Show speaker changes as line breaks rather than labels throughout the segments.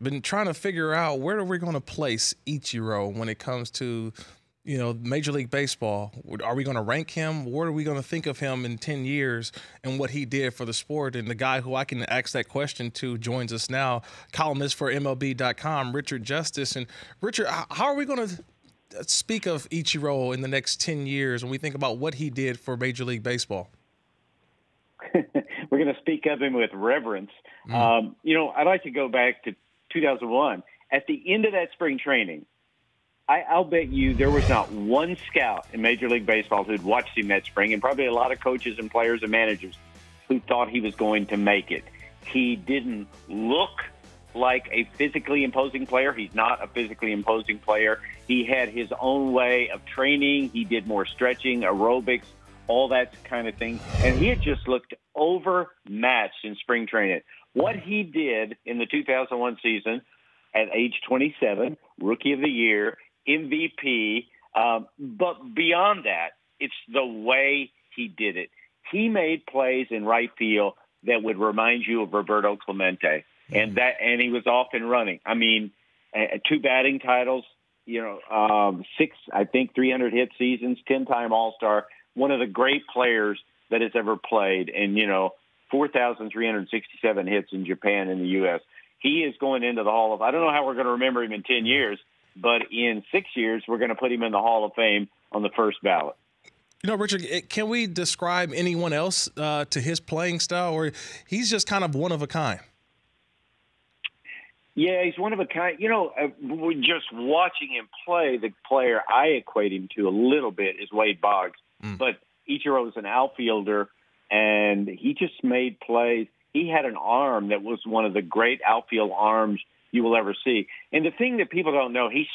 been trying to figure out where are we going to place Ichiro when it comes to, Major League Baseball. Are we going to rank him? What are we going to think of him in 10 years and what he did for the sport? And the guy who I can ask that question to joins us now, columnist for MLB.com, Richard Justice. And Richard, how are we going to speak of Ichiro in the next 10 years when we think about what he did for Major League Baseball?
We're going to speak of him with reverence. I'd like to go back to 2001. At the end of that spring training, I'll bet you there was not one scout in Major League Baseball who'd watched him that spring, and probably a lot of coaches and players and managers who thought he was going to make it. He didn't look like a physically imposing player. He's not a physically imposing player. He had his own way of training. He did more stretching, aerobics, all that kind of thing. And he had just looked overmatched in spring training. What he did in the 2001 season at age 27, Rookie of the Year, MVP, but beyond that, it's the way he did it. He made plays in right field that would remind you of Roberto Clemente, and he was off and running. I mean, 2 batting titles, 6, 300 hit seasons, 10-time All-Star, one of the great players that has ever played, and 4,367 hits in Japan and the U.S. He is going into the Hall of. I don't know how we're going to remember him in 10 years. But in 6 years, we're going to put him in the Hall of Fame on the first ballot.
Richard, can we describe anyone else to his playing style, or he's just kind of one of a kind?
Yeah, he's one of a kind. Just watching him play, the player I equate him to a little bit is Wade Boggs. But Ichiro was an outfielder, and he just made plays. He had an arm that was one of the great outfield arms you will ever see. And the thing that people don't know, his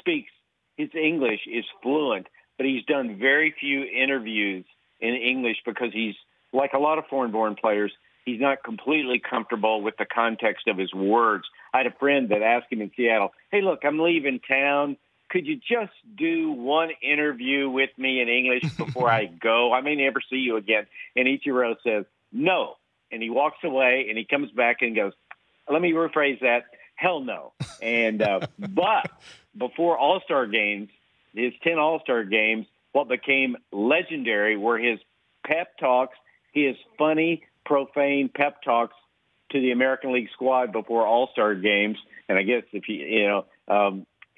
English is fluent, but he's done very few interviews in English because he's, like a lot of foreign-born players, he's not completely comfortable with the context of his words. I had a friend that asked him in Seattle, hey, look, I'm leaving town. Could you just do one interview with me in English before I go? I may never see you again. And Ichiro says, no. And he walks away, and he comes back and goes, let me rephrase that. Hell no. And but before All-Star games, his 10 All-Star games, what became legendary were his pep talks, his funny, profane pep talks to the American League squad before All-Star games. And I guess if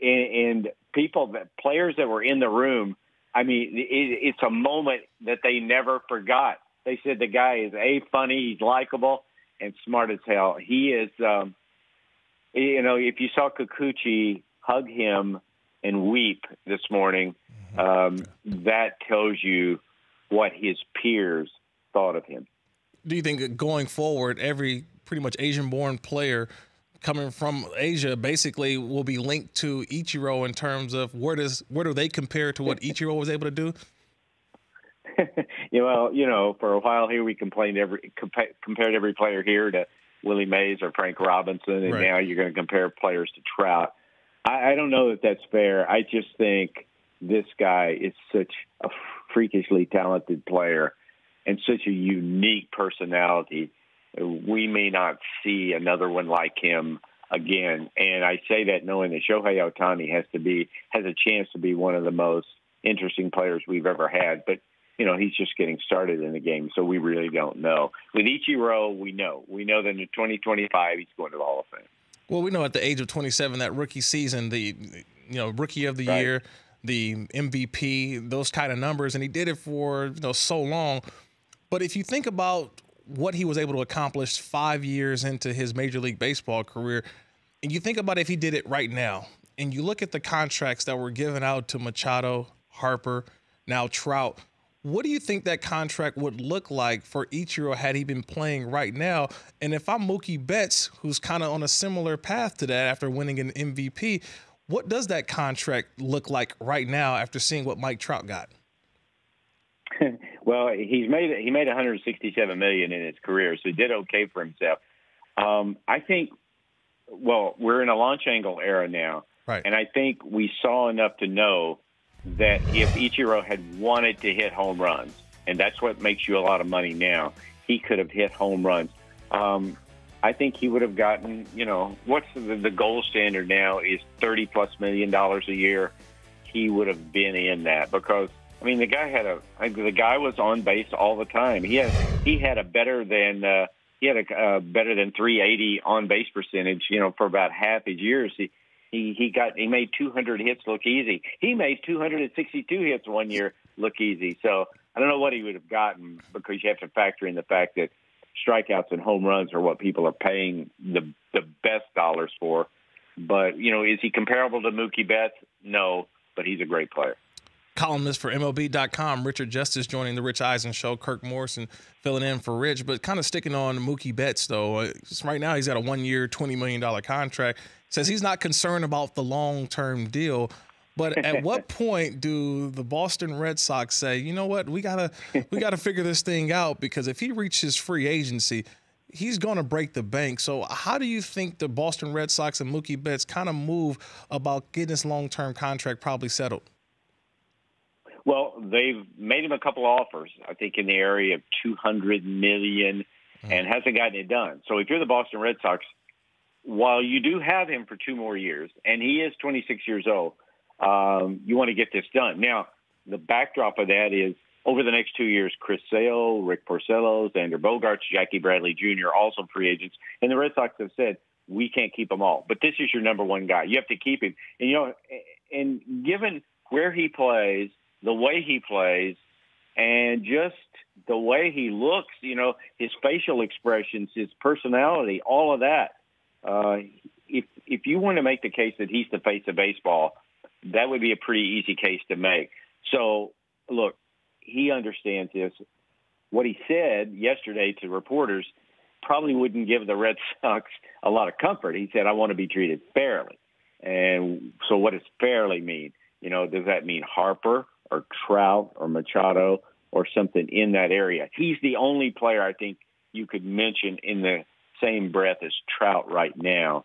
and people, players that were in the room, I mean, it's a moment that they never forgot. They said the guy is funny, he's likable, and smart as hell. He is. If you saw Kikuchi hug him and weep this morning, that tells you what his peers thought of him.
Do you think that going forward, every pretty much Asian-born player coming from Asia basically will be linked to Ichiro in terms of where do they compare to what Ichiro was able to do?
For a while here we compared every player here to Willie Mays or Frank Robinson, and now you're going to compare players to Trout. I don't know that that's fair. I just think this guy is such a freakishly talented player and such a unique personality. We may not see another one like him again. And I say that knowing that Shohei Ohtani has a chance to be one of the most interesting players we've ever had. But he's just getting started in the game, so we really don't know. With Ichiro, we know. We know that in 2025 he's going to the Hall of Fame.
Well, we know at the age of 27, that rookie season, the Rookie of the Year, the MVP, those kind of numbers, and he did it for so long. But if you think about what he was able to accomplish 5 years into his Major League Baseball career, and you think about if he did it right now, and you look at the contracts that were given out to Machado, Harper, now Trout, what do you think that contract would look like for Ichiro had he been playing right now? And if I'm Mookie Betts, who's kind of on a similar path to that after winning an MVP, what does that contract look like right now after seeing what Mike Trout got?
Well, he made $167 million in his career, so he did okay for himself. I think, we're in a launch angle era now, and I think we saw enough to know that if Ichiro had wanted to hit home runs, and that's what makes you a lot of money now, he could have hit home runs. I think he would have gotten, what's the gold standard now is $30+ million a year. He would have been in that because, I mean, the guy was on base all the time. He had a better than 380 on base percentage, for about half his years. He made 200 hits look easy. He made 262 hits one year look easy. So I don't know what he would have gotten because you have to factor in the fact that strikeouts and home runs are what people are paying the best dollars for. But, is he comparable to Mookie Betts? No, but he's a great player.
Columnist for MLB.com, Richard Justice, joining the Rich Eisen Show. Kirk Morrison filling in for Rich, but kind of sticking on Mookie Betts, though. Right now, he's got a 1-year, $20 million contract. Says he's not concerned about the long-term deal. But at what point do the Boston Red Sox say, you know what, we gotta figure this thing out, because if he reaches free agency, he's going to break the bank. So how do you think the Boston Red Sox and Mookie Betts kind of move about getting this long-term contract probably settled?
Well, they've made him a couple offers, I think, in the area of $200 million, and hasn't gotten it done. So if you're the Boston Red Sox, while you do have him for 2 more years, and he is 26 years old, you want to get this done. Now, the backdrop of that is over the next 2 years, Chris Sale, Rick Porcello, Xander Bogaerts, Jackie Bradley Jr., also free agents. And the Red Sox have said, we can't keep them all. But this is your number one guy. You have to keep him. And, and given where he plays, the way he plays, and just the way he looks, his facial expressions, his personality, all of that, if you want to make the case that he's the face of baseball, that would be a pretty easy case to make. So, look, he understands this. What he said yesterday to reporters probably wouldn't give the Red Sox a lot of comfort. He said, I want to be treated fairly. And so what does fairly mean? Does that mean Harper or Trout or Machado or something in that area? He's the only player I think you could mention in the same breath as Trout right now.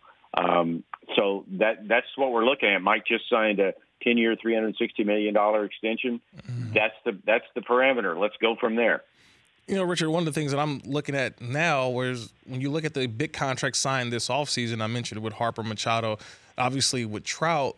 So that's what we're looking at. Mike just signed a 10-year, $360 million extension. That's the parameter. Let's go from there.
Richard, one of the things that I'm looking at now was when you look at the big contract signed this offseason, I mentioned it with Harper, Machado, obviously with Trout.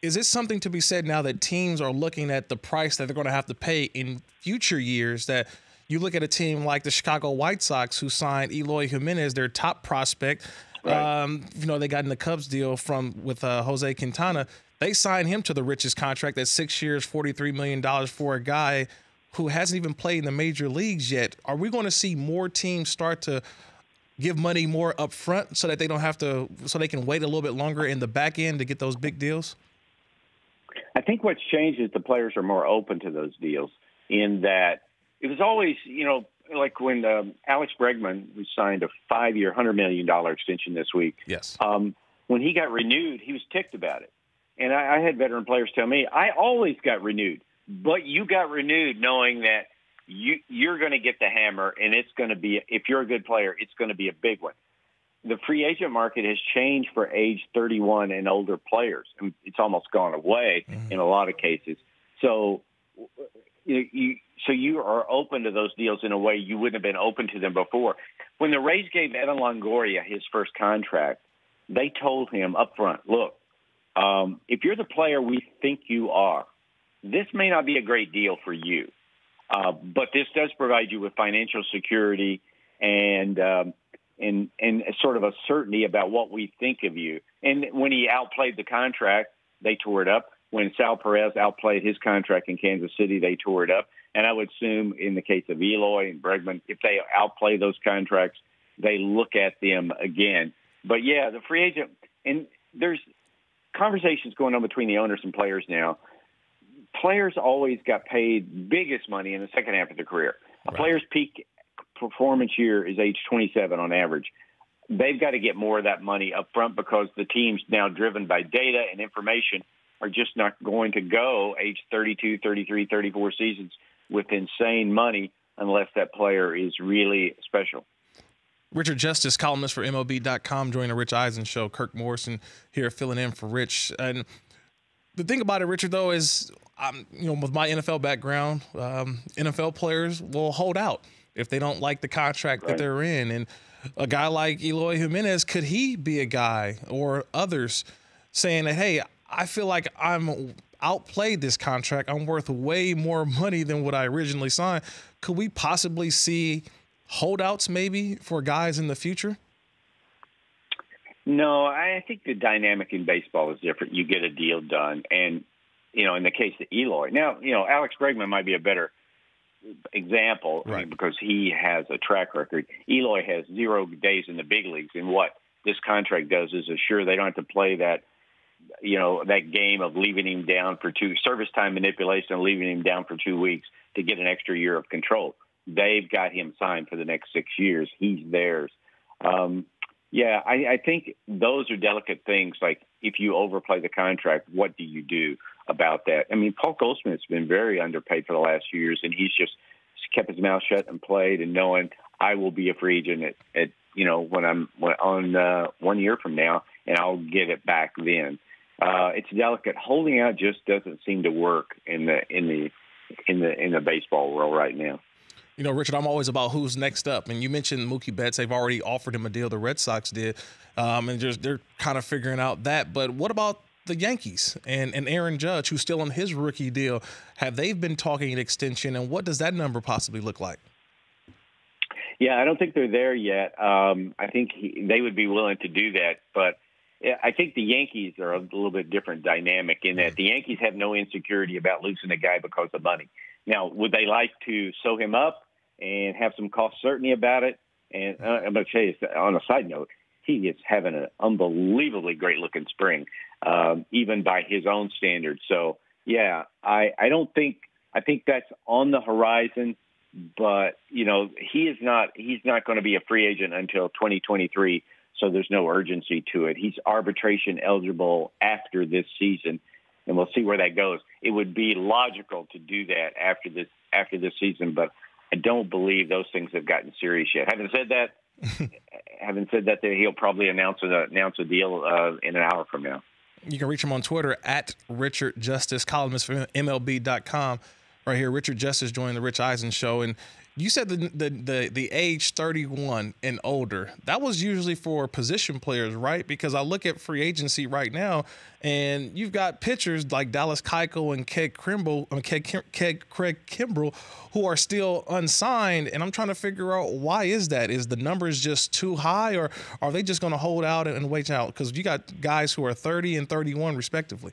Is it something to be said now that teams are looking at the price that they're going to have to pay in future years, that you look at a team like the Chicago White Sox who signed Eloy Jimenez, their top prospect. Right. They got in the Cubs deal with Jose Quintana. They signed him to the richest contract at 6 years, $43 million for a guy who hasn't even played in the major leagues yet. Are we going to see more teams start to give money more up front so that they don't have to, so they can wait a little bit longer in the back end to get those big deals?
I think what's changed is the players are more open to those deals, in that it was always, like when Alex Bregman, who signed a 5-year, $100 million extension this week.
Yes.
When he got renewed, he was ticked about it. And I had veteran players tell me, I always got renewed, but you got renewed knowing that you're going to get the hammer, and it's going to be, if you're a good player, it's going to be a big one. The free agent market has changed for age 31 and older players. And it's almost gone away in a lot of cases. So you are open to those deals in a way you wouldn't have been open to them before. When the Rays gave Evan Longoria his first contract, they told him up front, look, if you're the player we think you are, this may not be a great deal for you. But this does provide you with financial security and sort of a certainty about what we think of you. And when he outplayed the contract, they tore it up. When Sal Perez outplayed his contract in Kansas City, they tore it up. And I would assume in the case of Eloy and Bregman, if they outplay those contracts, they look at them again. But, yeah, the free agent – and there's conversations going on between the owners and players now. Players always got paid biggest money in the second half of their career. A player's peak performance year is age 27 on average. They've got to get more of that money up front because the teams now driven by data and information are just not going to go age 32, 33, 34 seasons with insane money unless that player is really special.
Richard Justice, columnist for MLB.com, joining the Rich Eisen Show. Kirk Morrison here filling in for Rich. And the thing about it, Richard, though, is, with my NFL background, NFL players will hold out if they don't like the contract that they're in. And a guy like Eloy Jimenez, could he be a guy, or others saying that, hey, I feel like I'm outplayed this contract. I'm worth way more money than what I originally signed. Could we possibly see holdouts maybe for guys in the future?
No, I think the dynamic in baseball is different. You get a deal done. And, in the case of Eloy, now, Alex Bregman might be a better example,
right,
because he has a track record. Eloy has 0 days in the big leagues. And what this contract does is assure they don't have to play that, that game of leaving him down for service time manipulation and leaving him down for 2 weeks to get an extra year of control. They've got him signed for the next 6 years. He's theirs. I think those are delicate things. Like, if you overplay the contract, what do you do about that? I mean, Paul Goldschmidt's been very underpaid for the last few years, and he's just kept his mouth shut and played, and knowing I will be a free agent at when I'm on 1 year from now, and I'll get it back then. It's delicate. Holding out just doesn't seem to work in the baseball world right now.
Richard, I'm always about who's next up. And you mentioned Mookie Betts. They've already offered him a deal. The Red Sox did. And they're kind of figuring out that. But what about the Yankees and Aaron Judge, who's still on his rookie deal? Have they been talking an extension? And what does that number possibly look like?
Yeah, I don't think they're there yet. I think they would be willing to do that. But I think the Yankees are a little bit different dynamic in that the Yankees have no insecurity about losing a guy because of money. Now, would they like to sew him up and have some cost certainty about it? And I'm going to tell you, on a side note, he is having an unbelievably great-looking spring, even by his own standards. So, yeah, I think that's on the horizon, but, he's not going to be a free agent until 2023, so there's no urgency to it. He's arbitration eligible after this season, and we'll see where that goes. It would be logical to do that after this season, but I don't believe those things have gotten serious yet. Having said that, he'll probably announce a deal in an hour from now.
You can reach him on Twitter at Richard Justice, columnist for MLB.com. Right here, Richard Justice joined the Rich Eisen show, and you said the age 31 and older. That was usually for position players, right? Because I look at free agency right now, and you've got pitchers like Dallas Keuchel and Craig Kimbrel who are still unsigned, and I'm trying to figure out why is that? Is the numbers just too high, or are they just going to hold out and wait out? Because you got guys who are 30 and 31 respectively.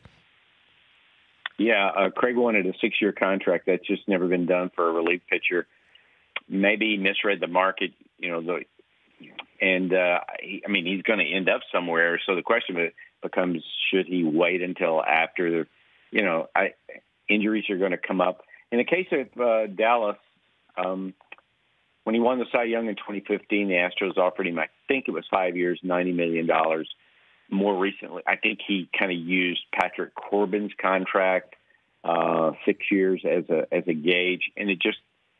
Yeah, Craig wanted a 6-year contract. That's just never been done for a relief pitcher. Maybe he misread the market, he's going to end up somewhere. So the question becomes, should he wait until after injuries are going to come up? In the case of Dallas, when he won the Cy Young in 2015, the Astros offered him, I think it was 5 years, $90 million. More recently, I think he kind of used Patrick Corbin's contract, 6 years as a gauge, and it just,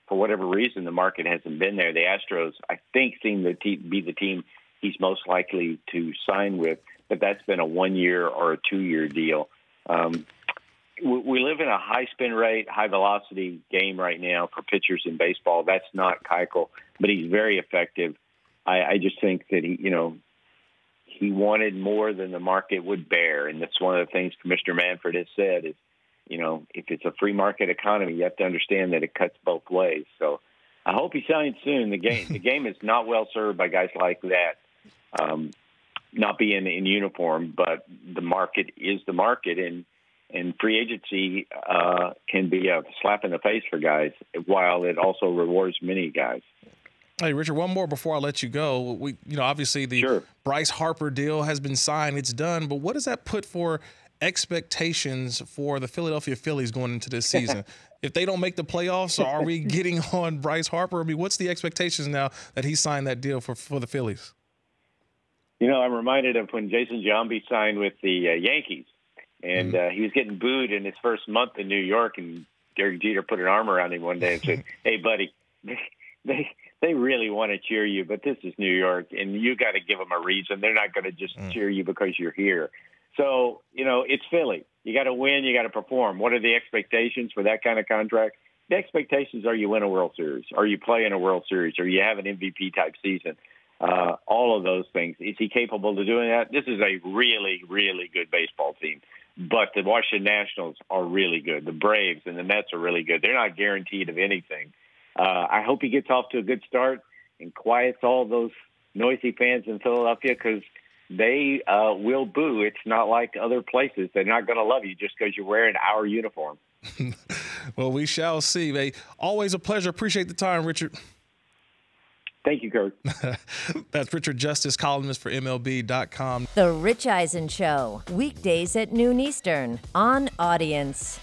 for whatever reason, the market hasn't been there. The Astros, I think, seem to be the team he's most likely to sign with, but that's been a 1 year or a 2 year deal. We live in a high spin rate, high velocity game right now for pitchers in baseball. That's not Keuchel, but he's very effective. I just think that he wanted more than the market would bear, and that's one of the things Commissioner Manfred has said is, if it's a free market economy, you have to understand that it cuts both ways. So I hope he signs soon. The game is not well served by guys like that, not being in uniform, but the market is the market, and free agency can be a slap in the face for guys, while it also rewards many guys.
Hey, Richard, one more before I let you go. Obviously the Bryce Harper deal has been signed. It's done. But what does that put for expectations for the Philadelphia Phillies going into this season? If they don't make the playoffs, are we getting on Bryce Harper? I mean, what's the expectations now that he signed that deal for the Phillies?
I'm reminded of when Jason Giambi signed with the Yankees, and he was getting booed in his first month in New York, and Derek Jeter put an arm around him one day and said, "Hey, buddy, they really want to cheer you, but this is New York, and you got to give them a reason. They're not going to just cheer you because you're here." So, it's Philly. You got to win. You got to perform. What are the expectations for that kind of contract? The expectations are you win a World Series, or you play in a World Series, or you have an MVP-type season. all of those things. Is he capable of doing that? This is a really, really good baseball team. But the Washington Nationals are really good. The Braves and the Mets are really good. They're not guaranteed of anything. I hope he gets off to a good start and quiets all those noisy fans in Philadelphia, because they will boo. It's not like other places. They're not going to love you just because you're wearing our uniform.
Well, we shall see. Hey, always a pleasure. Appreciate the time, Richard.
Thank you, Kurt.
That's Richard Justice, columnist for MLB.com.
The Rich Eisen Show, weekdays at noon Eastern on Audience.